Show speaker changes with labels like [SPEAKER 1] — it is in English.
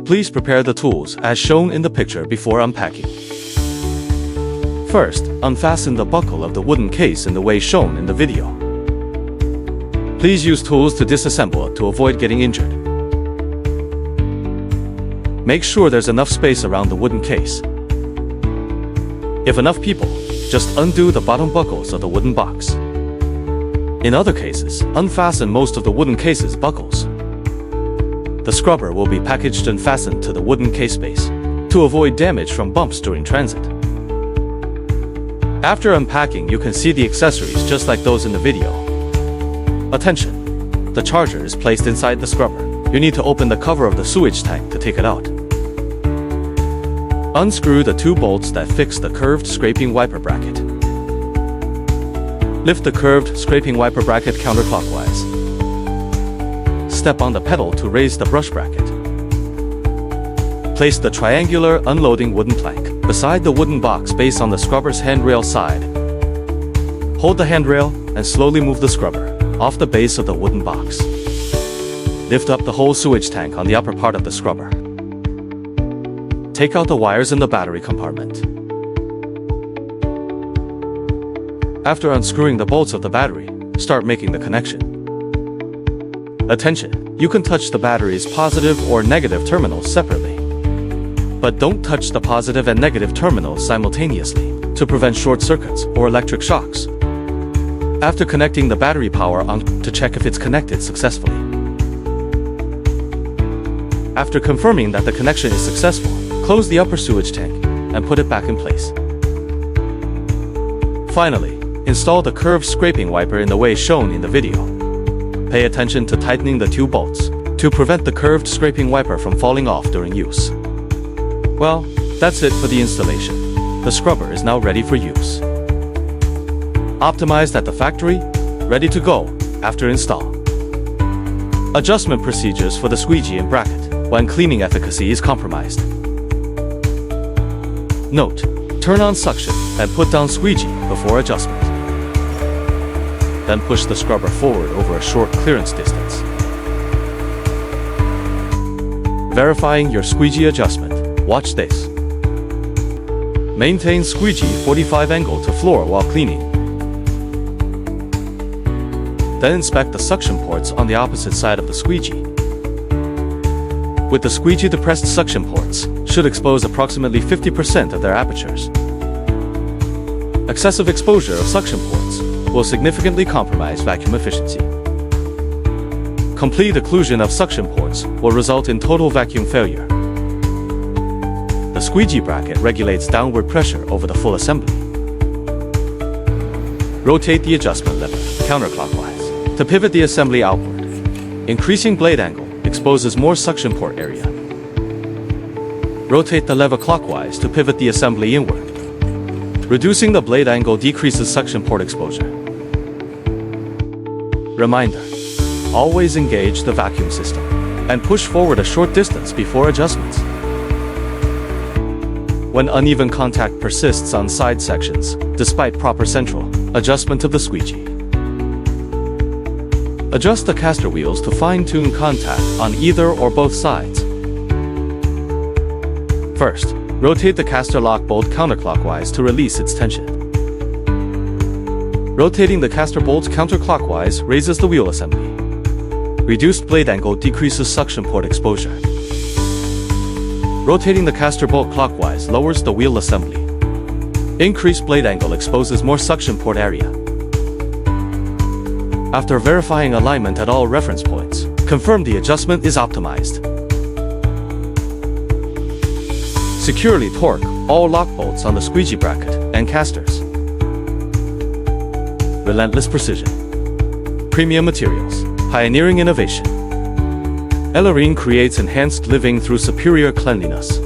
[SPEAKER 1] Please prepare the tools as shown in the picture before unpacking. First, unfasten the buckle of the wooden case in the way shown in the video. Please use tools to disassemble it to avoid getting injured. Make sure there's enough space around the wooden case. If enough people, just undo the bottom buckles of the wooden box. In other cases, unfasten most of the wooden case's buckles. The scrubber will be packaged and fastened to the wooden case base to avoid damage from bumps during transit. After unpacking, you can see the accessories just like those in the video. Attention! The charger is placed inside the scrubber. You need to open the cover of the sewage tank to take it out. Unscrew the 2 bolts that fix the curved scraping wiper bracket. Lift the curved scraping wiper bracket counterclockwise. Step on the pedal to raise the brush bracket. Place the triangular unloading wooden plank beside the wooden box base on the scrubber's handrail side. Hold the handrail and slowly move the scrubber off the base of the wooden box. Lift up the whole sewage tank on the upper part of the scrubber. Take out the wires in the battery compartment. After unscrewing the bolts of the battery, start making the connection. Attention! You can touch the battery's positive or negative terminals separately. But don't touch the positive and negative terminals simultaneously to prevent short circuits or electric shocks. After connecting the battery power on to check if it's connected successfully. After confirming that the connection is successful, close the upper sewage tank and put it back in place. Finally, install the curved scraping wiper in the way shown in the video. Pay attention to tightening the 2 bolts to prevent the curved scraping wiper from falling off during use. Well, that's it for the installation. The scrubber is now ready for use. Optimized at the factory, ready to go after install. Adjustment procedures for the squeegee and bracket when cleaning efficacy is compromised. Note: turn on suction and put down squeegee before adjustment. Then push the scrubber forward over a short clearance distance. Verifying your squeegee adjustment. Watch this. Maintain squeegee 45 angle to floor while cleaning. Then inspect the suction ports on the opposite side of the squeegee. With the squeegee depressed, suction ports should expose approximately 50% of their apertures. Excessive exposure of suction ports will significantly compromise vacuum efficiency. Complete occlusion of suction ports will result in total vacuum failure. The squeegee bracket regulates downward pressure over the full assembly. Rotate the adjustment lever counterclockwise to pivot the assembly outward. Increasing blade angle exposes more suction port area. Rotate the lever clockwise to pivot the assembly inward. Reducing the blade angle decreases suction port exposure. Reminder: always engage the vacuum system and push forward a short distance before adjustments. When uneven contact persists on side sections, despite proper central adjustment of the squeegee. Adjust the caster wheels to fine-tune contact on either or both sides. First, rotate the caster lock bolt counterclockwise to release its tension. Rotating the caster bolt counterclockwise raises the wheel assembly. Reduced blade angle decreases suction port exposure. Rotating the caster bolt clockwise lowers the wheel assembly. Increased blade angle exposes more suction port area. After verifying alignment at all reference points, confirm the adjustment is optimized. Securely torque all lock bolts on the squeegee bracket and casters. Relentless precision. Premium materials. Pioneering innovation. Ellerine creates enhanced living through superior cleanliness.